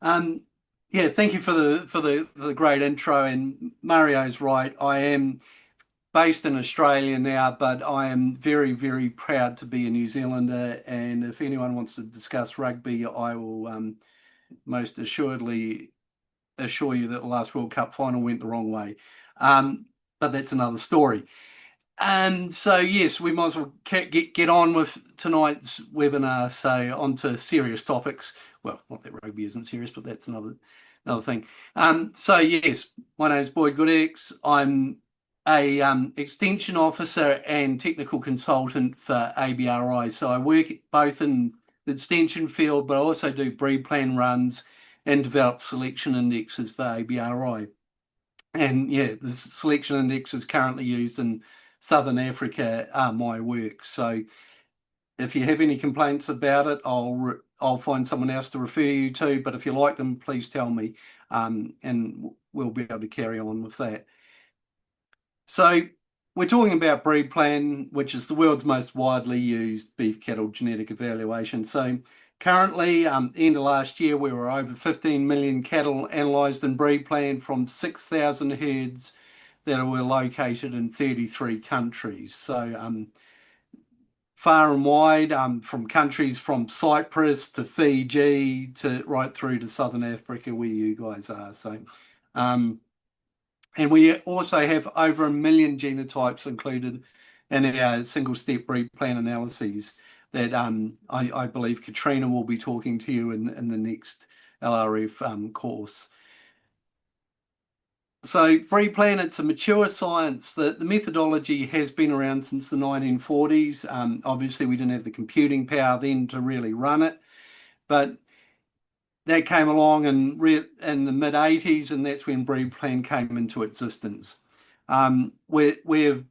Um, yeah, thank you for the great intro. And Mario's right. I am based in Australia now, but I am very proud to be a New Zealander. And if anyone wants to discuss rugby, I will most assuredly assure you that the last World Cup final went the wrong way. Um, but that's another story. And so, yes, we might as well get on with tonight's webinar. So, on to serious topics. Well, not that rugby isn't serious, but that's another thing. So, yes, my name is Boyd Gudex. I'm a extension officer and technical consultant for ABRI. So, I work both in the extension field, but I also do BREEDPLAN runs and develop selection indexes for ABRI. And yeah, the selection index is currently used in Southern Africa, my work. So if you have any complaints about it, I'll find someone else to refer you to. But if you like them, please tell me, and we'll be able to carry on with that. So we're talking about BREEDPLAN, which is the world's most widely used beef cattle genetic evaluation. So currently, end of last year, we were over 15 million cattle analysed in BREEDPLAN from 6,000 herds that were located in 33 countries. So far and wide, from countries from Cyprus to Fiji to right through to Southern Africa, where you guys are. So, and we also have over 1 million genotypes included in our single-step BREEDPLAN analyses that I believe Katrina will be talking to you in the next LRF course. So BREEDPLAN, it's a mature science. The methodology has been around since the 1940s. Obviously, we didn't have the computing power then to really run it, but that came along in the mid 80s, and that's when BREEDPLAN came into existence. We've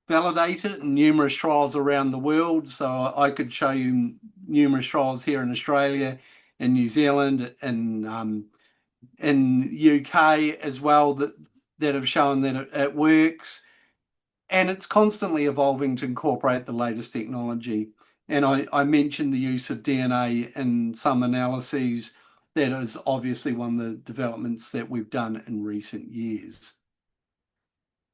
validated it in numerous trials around the world, so I could show you numerous trials here in Australia, in New Zealand, in UK as well that have shown that it works. And it's constantly evolving to incorporate the latest technology. And I mentioned the use of DNA in some analyses. That is obviously one of the developments that we've done in recent years.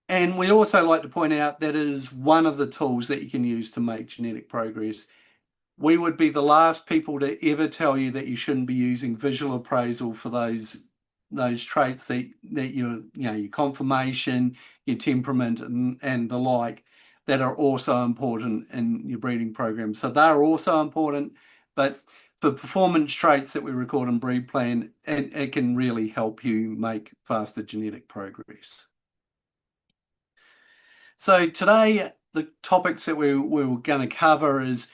And we also like to point out that it is one of the tools that you can use to make genetic progress. We would be the last people to ever tell you that you shouldn't be using visual appraisal for those traits that your conformation, your temperament, and the like that are also important in your breeding program. So they're also important, but the performance traits that we record in BREEDPLAN, it can really help you make faster genetic progress. So today, the topics that we're going to cover is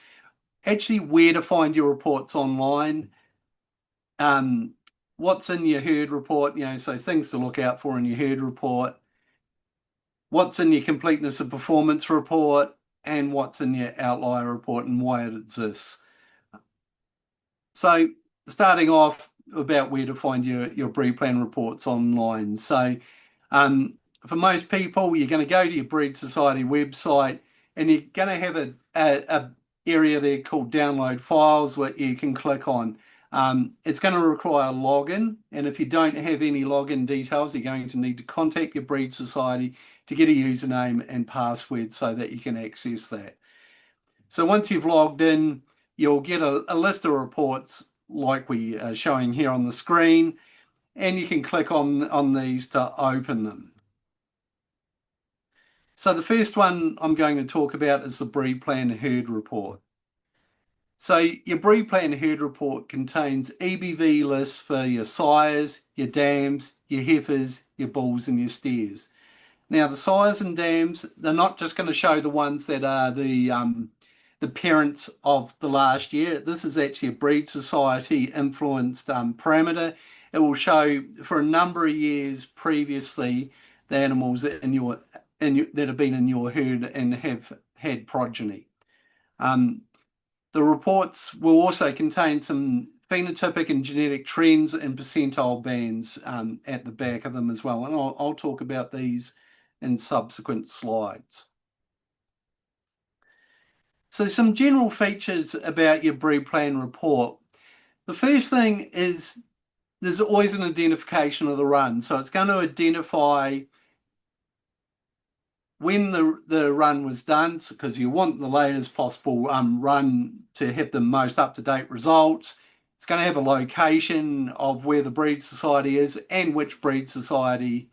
actually where to find your reports online, what's in your herd report, so things to look out for in your herd report, what's in your completeness of performance report, and what's in your outlier report and why it exists. So starting off about where to find your BREEDPLAN reports online. So for most people, you're going to go to your Breed Society website and you're going to have a area there called download files where you can click on. It's going to require a login, and if you don't have any login details, you're going to need to contact your Breed Society to get a username and password so that you can access that. So once you've logged in, you'll get a list of reports like we are showing here on the screen, and you can click on these to open them. So the first one I'm going to talk about is the BREEDPLAN herd report. So your BREEDPLAN herd report contains EBV lists for your sires, your dams, your heifers, your bulls, and your steers. Now the sires and dams, they're not just going to show the ones that are the parents of the last year. This is actually a Breed Society influenced parameter. It will show for a number of years previously the animals that have been in your herd and have had progeny. The reports will also contain some phenotypic and genetic trends and percentile bands at the back of them as well. And I'll talk about these in subsequent slides. So some general features about your BREEDPLAN report. The first thing is there's always an identification of the run. So it's going to identify when the run was done, because you want the latest possible run to have the most up-to-date results. It's going to have a location of where the breed society is and which breed society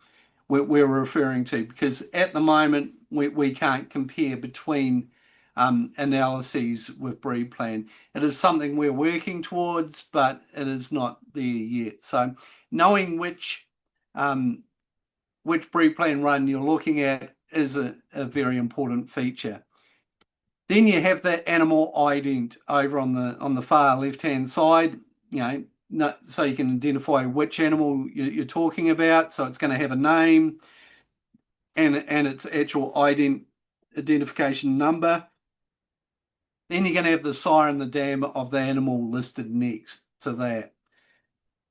we're referring to, because at the moment we can't compare between analyses with BREEDPLAN. It is something we're working towards, but it is not there yet. So knowing which BREEDPLAN run you're looking at is a very important feature. Then you have that animal ident over on the far left-hand side, so you can identify which animal you're talking about. So it's going to have a name and its actual identification number. Then you're going to have the sire and the dam of the animal listed next to that.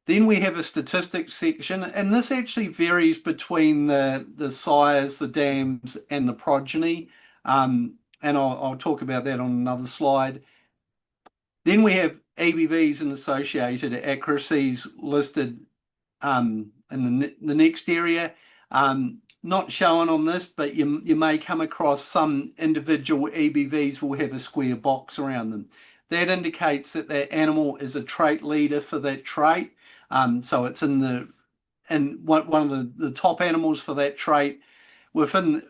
Then we have a statistics section, and this actually varies between the sires, the dams, and the progeny. And I'll talk about that on another slide. Then we have ABVs and associated accuracies listed in the next area. Not shown on this, but you may come across some individual ABVs will have a square box around them. That indicates that that animal is a trait leader for that trait. So it's in one of the top animals for that trait within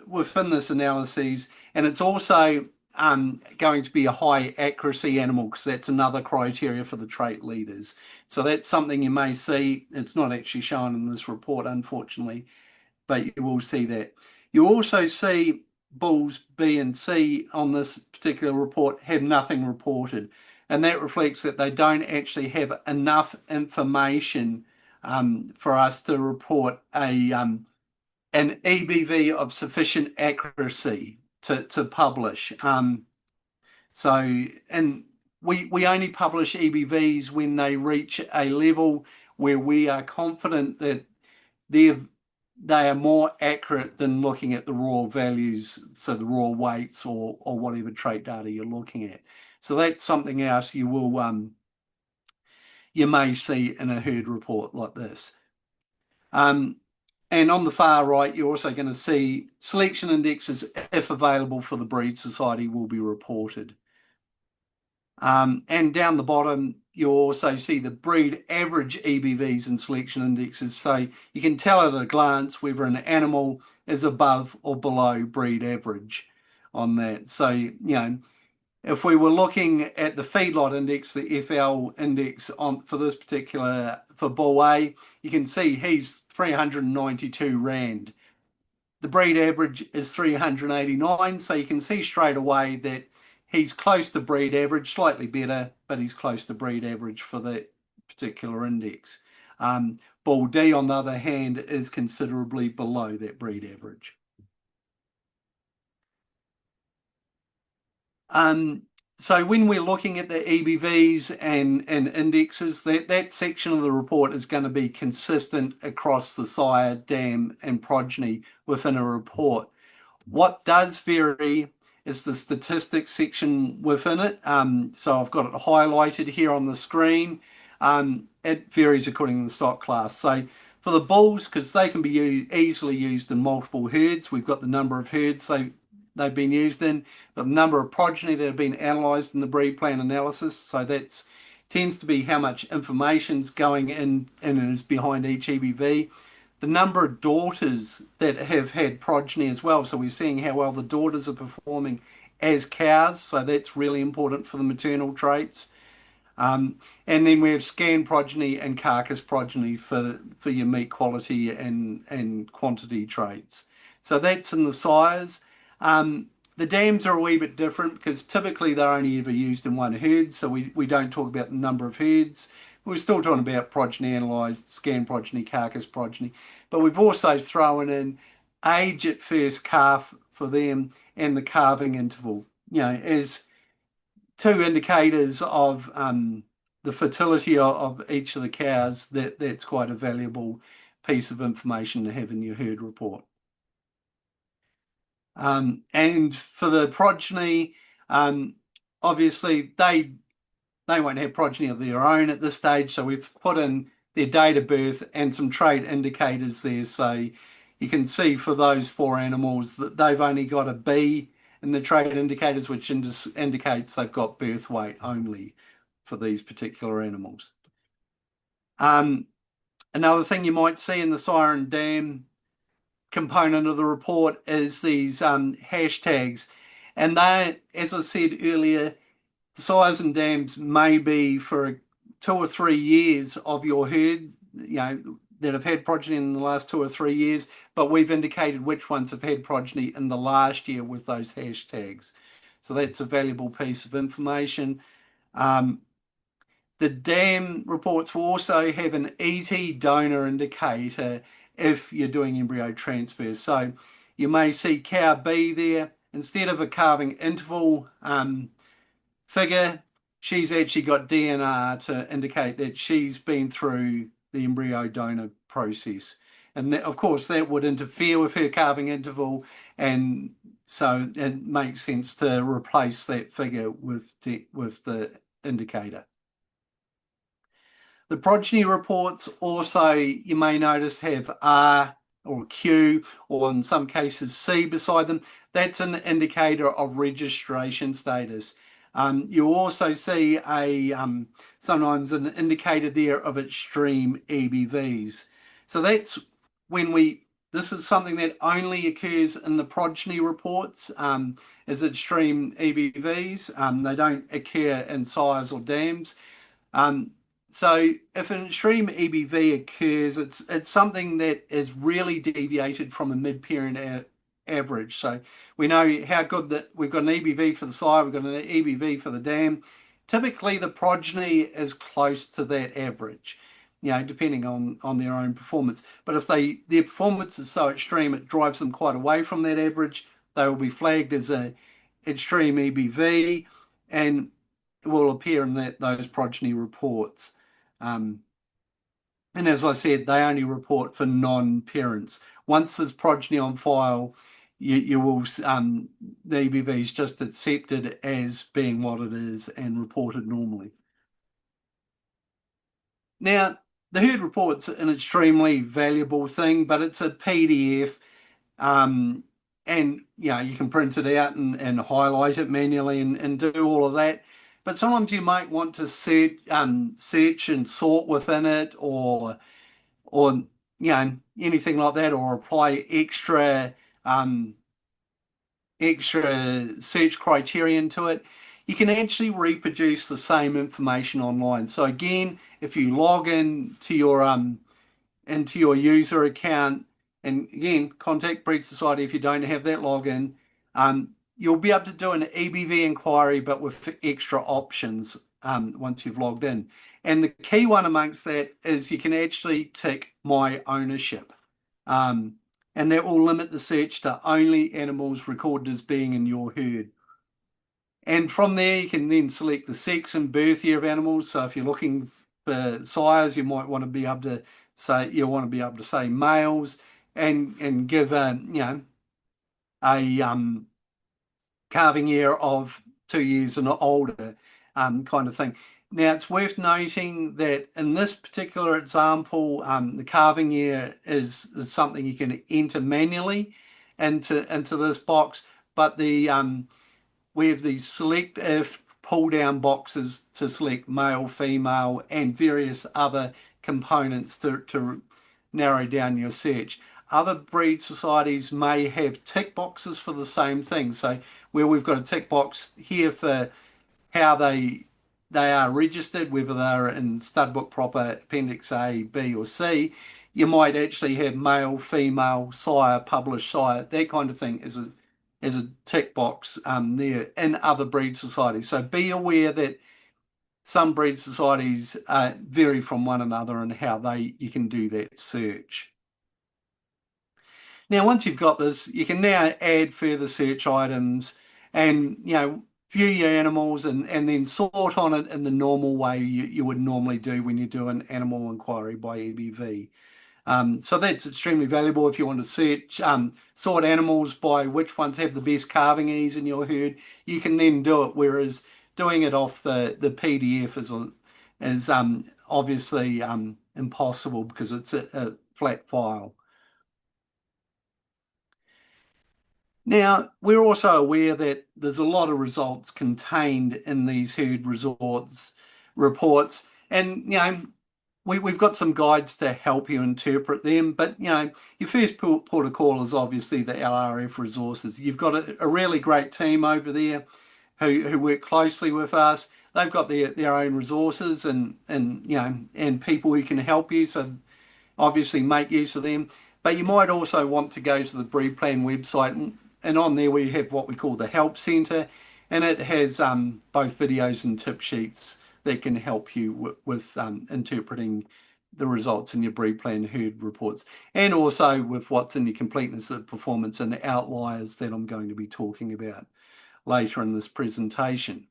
this analysis, and it's also going to be a high accuracy animal, because that's another criteria for the trait leaders. So that's something you may see. It's not actually shown in this report, unfortunately, but you will see that. You also see bulls B and C on this particular report have nothing reported, and that reflects that they don't actually have enough information for us to report an EBV of sufficient accuracy to publish. And we only publish EBVs when they reach a level where we are confident that they are more accurate than looking at the raw values, so the raw weights or whatever trait data you're looking at. So that's something else you may see in a herd report like this. And on the far right, you're also going to see selection indexes, if available for the breed society, will be reported. And down the bottom, you also see the breed average EBVs and selection indexes. So you can tell at a glance whether an animal is above or below breed average on that. So, if we were looking at the feedlot index, the FL index for this particular, for bull A, you can see he's 392 Rand. The breed average is 389, so you can see straight away that he's close to breed average, slightly better, but he's close to breed average for that particular index. Bull D, on the other hand, is considerably below that breed average. So when we're looking at the EBVs and indexes, that section of the report is going to be consistent across the sire, dam, and progeny within a report. What does vary is the statistics section within it. So I've got it highlighted here on the screen. It varies according to the stock class. So for the bulls, because they can be easily used in multiple herds, we've got the number of herds they've been used in, but the number of progeny that have been analysed in the BREEDPLAN analysis. So that tends to be how much information's going in and is behind each EBV. The number of daughters that have had progeny as well. So we're seeing how well the daughters are performing as cows. So that's really important for the maternal traits. And then we have scan progeny and carcass progeny for your meat quality and quantity traits. So that's in the sires. The dams are a wee bit different, because typically they're only ever used in one herd. So we don't talk about the number of herds. We're still talking about progeny analysed, scan progeny, carcass progeny. But we've also thrown in age at first calf for them and the calving interval, as two indicators of the fertility of each of the cows. That's quite a valuable piece of information to have in your herd report. And for the progeny, obviously they won't have progeny of their own at this stage, so we've put in their date of birth, and some trait indicators there. So you can see for those four animals that they've only got a B in the trait indicators, which indicates they've got birth weight only for these particular animals. Another thing you might see in the sire and dam component of the report is these hashtags. And they, as I said earlier, the sires and dams may be for 2 or 3 years of your herd, that have had progeny in the last 2 or 3 years, but we've indicated which ones have had progeny in the last year with those hashtags. So that's a valuable piece of information. The dam reports will also have an ET donor indicator if you're doing embryo transfers. So you may see cow B there. Instead of a calving interval figure, she's actually got DNR to indicate that she's been through the embryo donor process. And that, of course, that would interfere with her calving interval, and so it makes sense to replace that figure with the indicator. The progeny reports also, you may notice, have R or Q, or in some cases C beside them. That's an indicator of registration status. You also see sometimes an indicator there of extreme EBVs. So that's this is something that only occurs in the progeny reports, is extreme EBVs. They don't occur in sires or dams. So if an extreme EBV occurs, it's something that is really deviated from a mid-parent average. So we know how good that we've got an EBV for the sire, we've got an EBV for the dam. Typically, the progeny is close to that average, depending on their own performance. But if their performance is so extreme, it drives them quite away from that average, they will be flagged as an extreme EBV, and it will appear in those progeny reports. And as I said, they only report for non-parents. Once there's progeny on file, you will the EBV is just accepted as being what it is and reported normally. Now, the herd report's an extremely valuable thing, but it's a PDF, and you can print it out and highlight it manually and do all of that. But sometimes you might want to search and sort within it, or anything like that, or apply extra search criterion to it. You can actually reproduce the same information online. So again, if you log in to into your user account, and again, contact Breed Society if you don't have that login, you'll be able to do an EBV inquiry, but with extra options once you've logged in. And the key one amongst that is you can actually tick my ownership. And that will limit the search to only animals recorded as being in your herd. And from there, you can then select the sex and birth year of animals. So if you're looking for sires, you might want to be able to say males, and give a calving year of 2 years and older, kind of thing. Now, it's worth noting that in this particular example, the calving year is something you can enter manually into this box, but we have these select if pull down boxes to select male, female, and various other components to narrow down your search. Other breed societies may have tick boxes for the same thing. So where we've got a tick box here for how they are registered, whether they're in stud book proper, appendix A, B, or C, you might actually have male, female, sire, published sire, that kind of thing as a tick box there in other breed societies. So be aware that some breed societies vary from one another and how you can do that search. Now, once you've got this, you can now add further search items and, view your animals and then sort on it in the normal way you would normally do when you do an animal inquiry by EBV. So that's extremely valuable if you want to search, sort animals by which ones have the best calving ease in your herd. You can then do it, whereas doing it off the PDF is obviously impossible because it's a flat file. Now, we're also aware that there's a lot of results contained in these herd reports, and we've got some guides to help you interpret them. But your first port of call is obviously the LRF resources. You've got a really great team over there who work closely with us. They've got their own resources and people who can help you. So obviously make use of them. But you might also want to go to the BREEDPLAN website, and on there we have what we call the Help Center, and it has both videos and tip sheets that can help you with interpreting the results in your BREEDPLAN herd reports, and also with what's in your completeness of performance and outliers that I'm going to be talking about later in this presentation.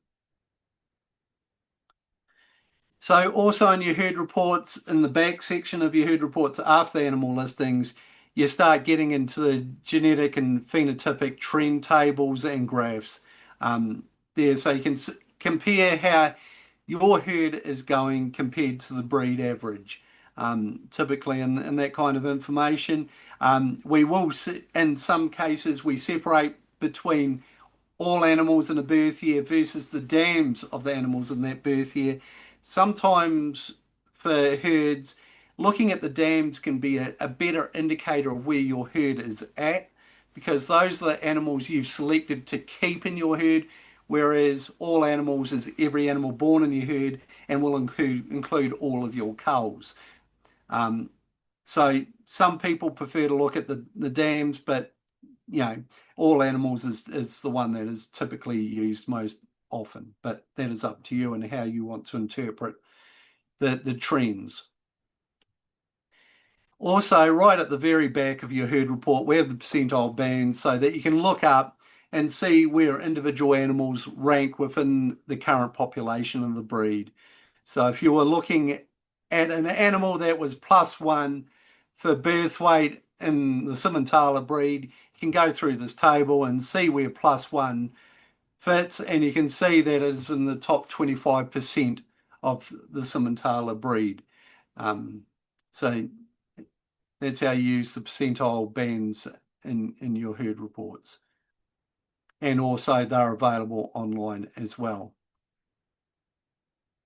So also in your herd reports, in the back section of your herd reports after the animal listings, you start getting into the genetic and phenotypic trend tables and graphs there. So you can compare how your herd is going compared to the breed average, typically in that kind of information. We will, in some cases, we separate between all animals in a birth year versus the dams of the animals in that birth year. Sometimes for herds, looking at the dams can be a better indicator of where your herd is at, because those are the animals you've selected to keep in your herd, whereas all animals is every animal born in your herd and will include all of your culls. So some people prefer to look at the dams, but all animals is the one that is typically used most often, but that is up to you and how you want to interpret the trends. Also, right at the very back of your herd report, we have the percentile bands so that you can look up and see where individual animals rank within the current population of the breed. So if you were looking at an animal that was +1 for birth weight in the Simmenthaler breed, you can go through this table and see where +1 fits, and you can see that it is in the top 25% of the Simmenthaler breed. So that's how you use the percentile bands in your herd reports. And also they're available online as well.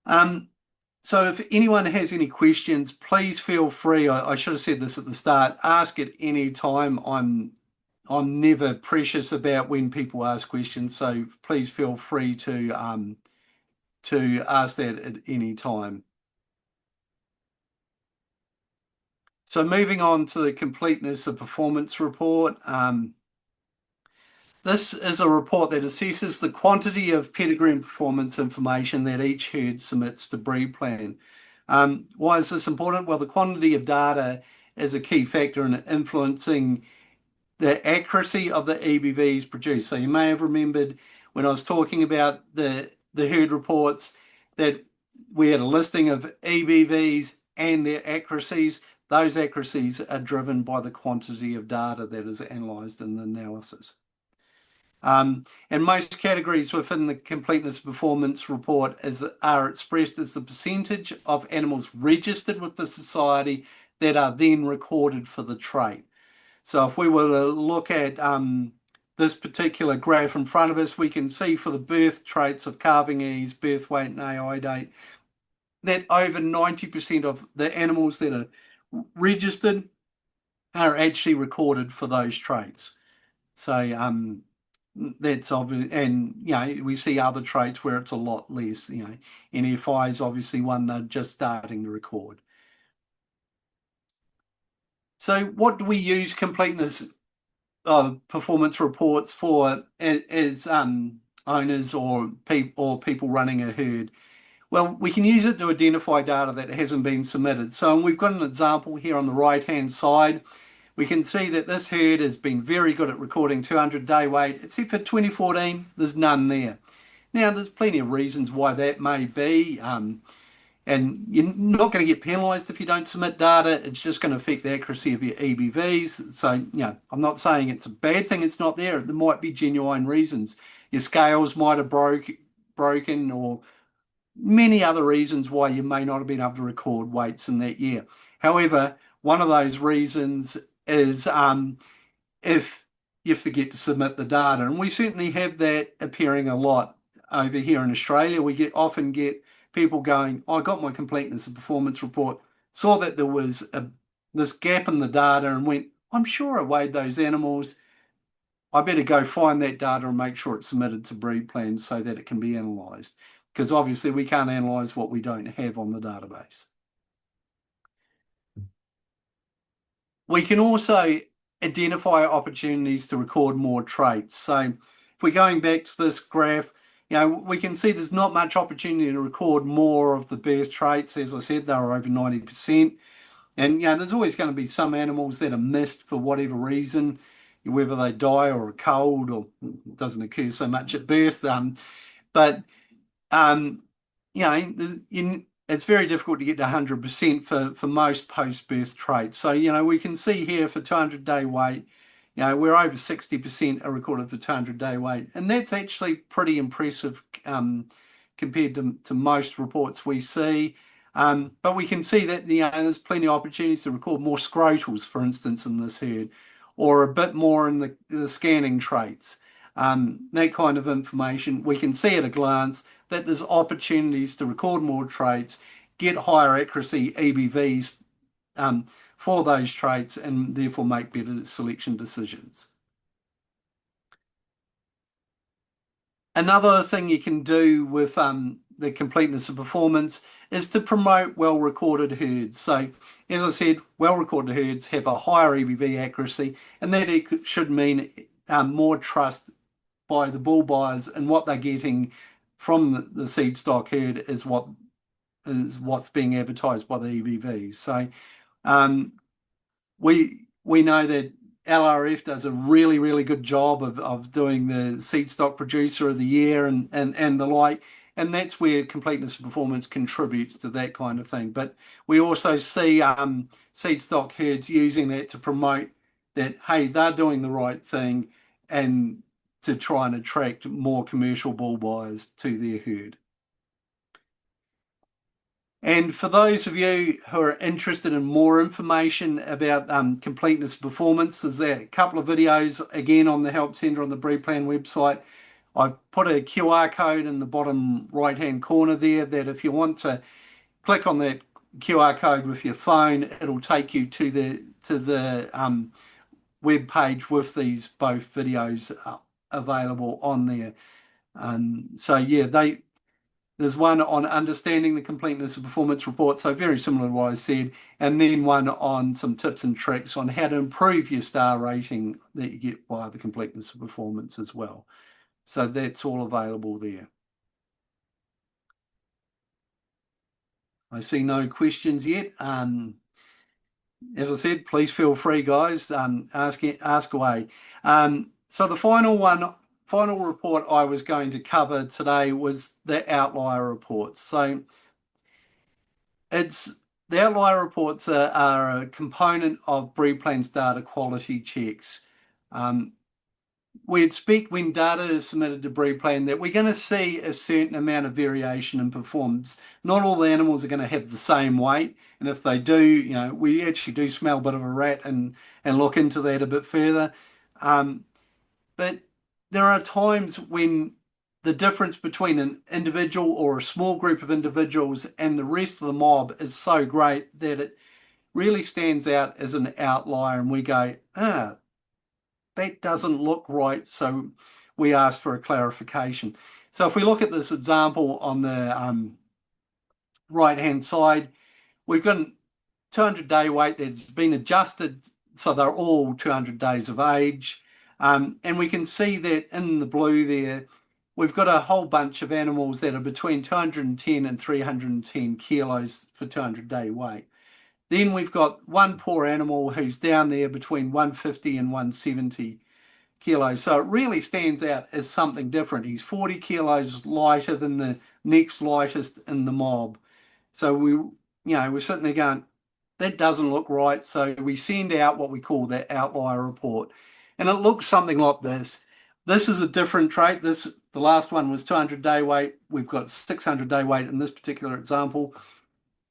So if anyone has any questions, please feel free. I should have said this at the start. Ask at any time. I'm never precious about when people ask questions, so please feel free to ask that at any time. So moving on to the Completeness of Performance report. This is a report that assesses the quantity of pedigree and performance information that each herd submits to BREEDPLAN. Why is this important? Well, the quantity of data is a key factor in influencing the accuracy of the EBVs produced. So you may have remembered when I was talking about the herd reports that we had a listing of EBVs and their accuracies. Those accuracies are driven by the quantity of data that is analysed in the analysis. And most categories within the Completeness Performance report are expressed as the percentage of animals registered with the society that are then recorded for the trait. So if we were to look at this particular graph in front of us, we can see for the birth traits of calving ease, birth weight, and AI date, that over 90% of the animals that are registered are actually recorded for those traits. So that's obvious, and we see other traits where it's a lot less. NFI is obviously one they're just starting to record. So what do we use completeness performance reports for as owners or people running a herd? Well, we can use it to identify data that hasn't been submitted. So we've got an example here on the right-hand side. We can see that this herd has been very good at recording 200-day weight, except for 2014, there's none there. Now, there's plenty of reasons why that may be. And you're not going to get penalised if you don't submit data. It's just going to affect the accuracy of your EBVs. So, I'm not saying it's a bad thing it's not there. There might be genuine reasons. Your scales might have broken, or many other reasons why you may not have been able to record weights in that year. However, one of those reasons is if you forget to submit the data. And we certainly have that appearing a lot over here in Australia. We often get people going, "Oh, I got my completeness of performance report, saw that there was this gap in the data and went, I'm sure I weighed those animals. I better go find that data and make sure it's submitted to BREEDPLAN so that it can be analysed." Because obviously we can't analyse what we don't have on the database. We can also identify opportunities to record more traits. So if we're going back to this graph, we can see there's not much opportunity to record more of the birth traits. As I said, they were over 90%. And there's always going to be some animals that are missed for whatever reason, whether they die or are cold, or it doesn't occur so much at birth. But it's very difficult to get to 100% for most post-birth traits. So, we can see here for 200-day weight, we're over 60% are recorded for 200-day weight. And that's actually pretty impressive compared to most reports we see. But we can see that there's plenty of opportunities to record more scrotals, for instance, in this herd, or a bit more in the scanning traits. That kind of information, we can see at a glance that there's opportunities to record more traits, get higher accuracy EBVs for those traits, and therefore make better selection decisions. Another thing you can do with the completeness of performance is to promote well-recorded herds. So, as I said, well-recorded herds have a higher EBV accuracy, and that should mean more trust by the bull buyers, and what they're getting from the seed stock herd is what's being advertised by the EBVs. So we know that LRF does a really, really good job of doing the seed stock producer of the year and the like. And that's where completeness of performance contributes to that kind of thing. But we also see seed stock herds using that to promote that, hey, they're doing the right thing, and to try and attract more commercial bull buyers to their herd. And for those of you who are interested in more information about completeness of performance, there's a couple of videos again on the Help Centre on the BREEDPLAN website. I've put a QR code in the bottom right-hand corner there that if you want to click on that QR code with your phone, it'll take you to the web page with these both videos available on there. There's one on understanding the completeness of performance report, so very similar to what I said, and then one on some tips and tricks on how to improve your star rating that you get via the completeness of performance as well. So that's all available there. I see no questions yet. As I said, please feel free, guys. Ask away. So the final report I was going to cover today was the Outlier reports. So the Outlier reports are a component of BREEDPLAN's data quality checks. We expect when data is submitted to BREEDPLAN that we're going to see a certain amount of variation in performance. Not all the animals are going to have the same weight, and if they do, we actually do smell a bit of a rat and look into that a bit further. But there are times when the difference between an individual or a small group of individuals and the rest of the mob is so great that it really stands out as an outlier, and we go, that doesn't look right, so we asked for a clarification. So if we look at this example on the right-hand side, we've got a 200-day weight that's been adjusted, so they're all 200 days of age. And we can see that in the blue there, we've got a whole bunch of animals that are between 210 and 310 kilos for 200-day weight. Then we've got one poor animal who's down there between 150 and 170 kilos. So it really stands out as something different. He's 40 kilos lighter than the next lightest in the mob. So we're sitting there going, that doesn't look right. So we send out what we call the Outlier report. And it looks something like this. This is a different trait. The last one was 200 day weight. We've got 600 day weight in this particular example.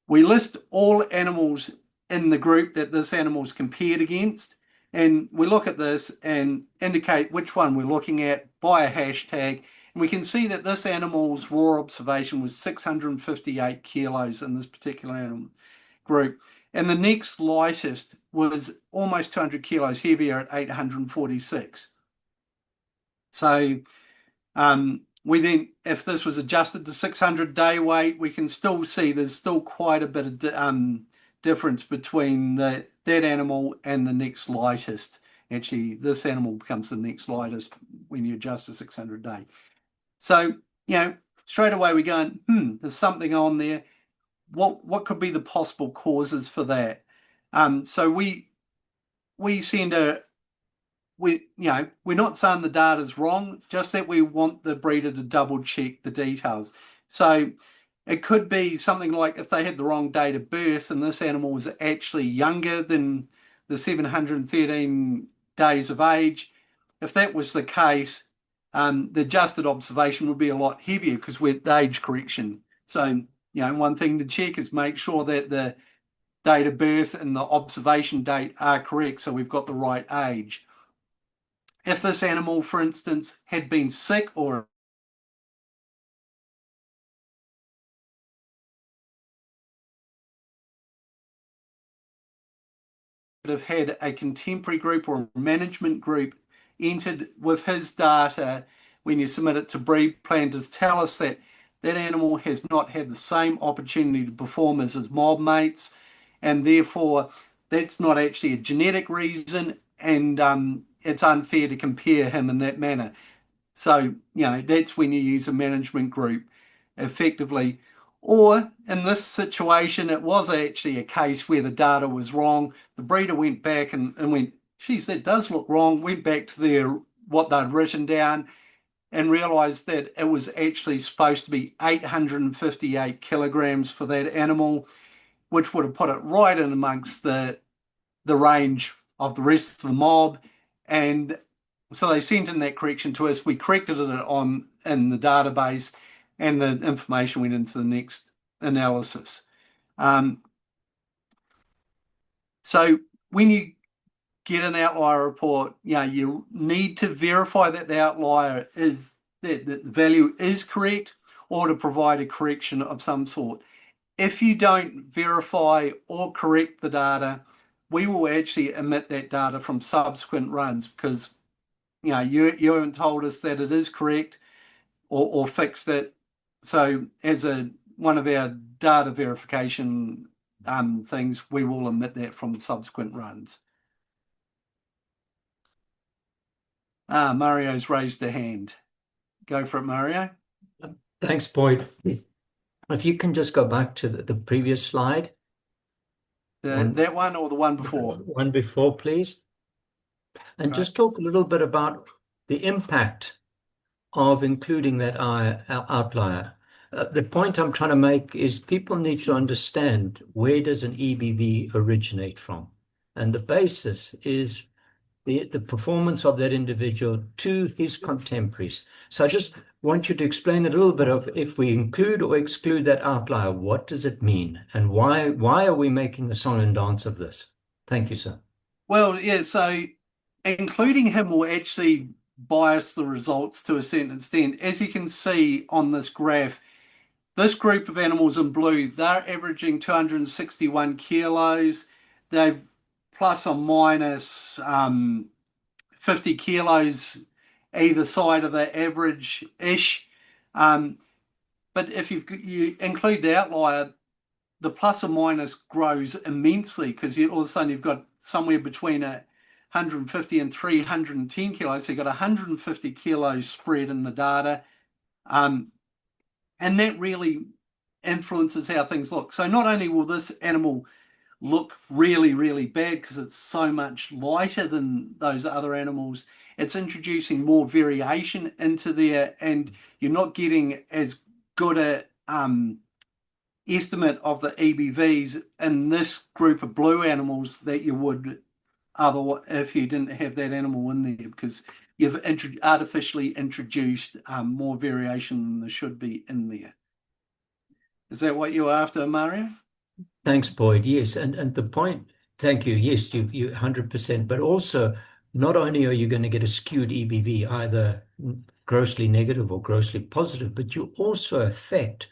We list all animals in the group that this animal is compared against, and we look at this and indicate which one we're looking at by a hashtag. And we can see that this animal's raw observation was 658 kilos in this particular animal group. And the next lightest was almost 200 kilos heavier at 846. So we then, if this was adjusted to 600 day weight, we can still see there's still quite a bit of difference between that animal and the next lightest. Actually, this animal becomes the next lightest when you adjust to 600 day. So, straight away we're going, there's something on there. What could be the possible causes for that? So we send we're not saying the data's wrong, just that we want the breeder to double check the details. So it could be something like if they had the wrong date of birth and this animal was actually younger than the 713 days of age. If that was the case, the adjusted observation would be a lot heavier because we're at age correction. So, one thing to check is make sure that the date of birth and the observation date are correct, so we've got the right age. If this animal, for instance, had been sick or have had a contemporary group or a management group entered with his data when you submit it to BREEDPLAN to tell us that that animal has not had the same opportunity to perform as his mob mates, and therefore that's not actually a genetic reason, and it's unfair to compare him in that manner. So, that's when you use a management group effectively. Or in this situation, it was actually a case where the data was wrong. The breeder went back and went, geez, that does look wrong, went back to what they'd written down and realized that it was actually supposed to be 858 kilograms for that animal, which would have put it right in amongst the range of the rest of the mob. And so they sent in that correction to us. We corrected it in the database, and the information went into the next analysis. So when you get an outlier report, you need to verify that the outlier is that the value is correct, or to provide a correction of some sort. If you don't verify or correct the data, we will actually omit that data from subsequent runs because you haven't told us that it is correct or fixed it. So as one of our data verification things, we will omit that from subsequent runs. Mario's raised a hand. Go for it, Mario. Thanks, Boyd. If you can just go back to the previous slide. That one or the one before? One before, please. And just talk a little bit about the impact of including that outlier. The point I'm trying to make is people need to understand, where does an EBV originate from? And the basis is the performance of that individual to his contemporaries. So I just want you to explain a little bit of, if we include or exclude that outlier, what does it mean? And why are we making a song and dance of this? Thank you, sir. Well, yeah, so including him will actually bias the results to a certain extent. As you can see on this graph, this group of animals in blue, they're averaging 261 kilos. They're plus or minus 50 kilos either side of the average-ish. But if you include the outlier, the plus or minus grows immensely because all of a sudden you've got somewhere between 150 and 310 kilos. So you've got 150 kilos spread in the data. And that really influences how things look. So not only will this animal look really, really bad because it's so much lighter than those other animals, it's introducing more variation into there, and you're not getting as good a estimate of the EBVs in this group of blue animals that you would if you didn't have that animal in there, because you've artificially introduced more variation than there should be in there. Is that what you're after, Mario? Thanks, Boyd. Yes, and the point, thank you. Yes, you 100%. But also, not only are you going to get a skewed EBV, either grossly negative or grossly positive, but you also affect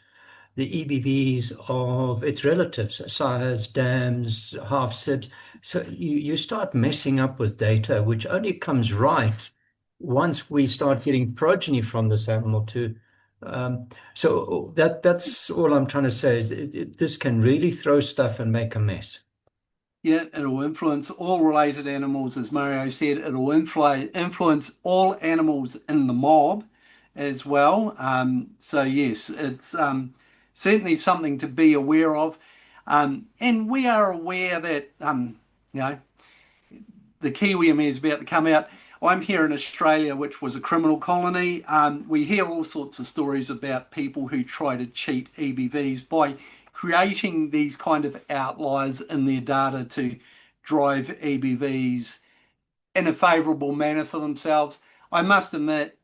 the EBVs of its relatives, sires, dams, half sibs. So you start messing up with data, which only comes right once we start getting progeny from this animal too. So that's all I'm trying to say is this can really throw stuff and make a mess. Yeah, it'll influence all related animals, as Mario said. It'll influence all animals in the mob as well. So yes, it's certainly something to be aware of. And we are aware that you know the kiwi is about to come out. I'm here in Australia, which was a criminal colony. We hear all sorts of stories about people who try to cheat EBVs by creating these kind of outliers in their data to drive EBVs in a favourable manner for themselves. I must admit,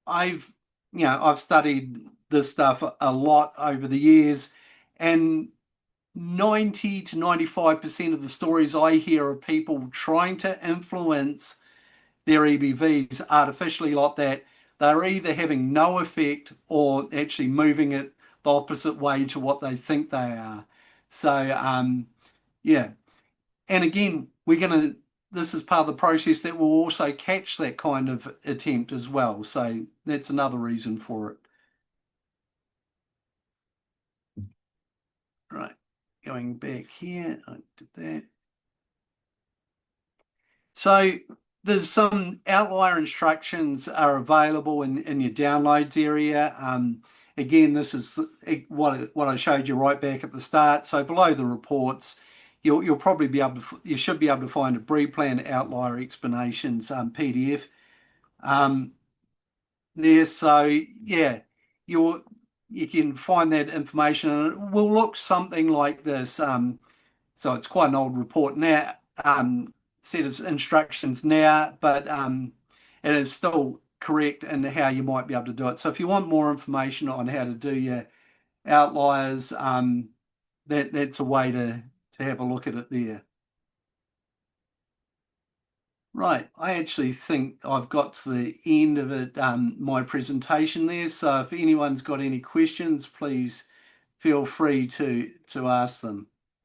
I've I've studied this stuff a lot over the years, and 90 to 95% of the stories I hear are people trying to influence their EBVs artificially like that. They're either having no effect or actually moving it the opposite way to what they think they are. So, yeah. And again, this is part of the process that will also catch that kind of attempt as well. So that's another reason for it. Right. Going back here, I did that. So there's some outlier instructions are available in your downloads area. Again, this is what I showed you right back at the start. So below the reports, you'll probably be able to you should be able to find a BREEDPLAN outlier explanations PDF there. So yeah, you can find that information, and it will look something like this. So it's quite an old report now, set of instructions now, but it is still correct in how you might be able to do it. So if you want more information on how to do your outliers, that's a way to have a look at it there. Right, I actually think I've got to the end of it, my presentation there. So if anyone's got any questions, please feel free to ask them.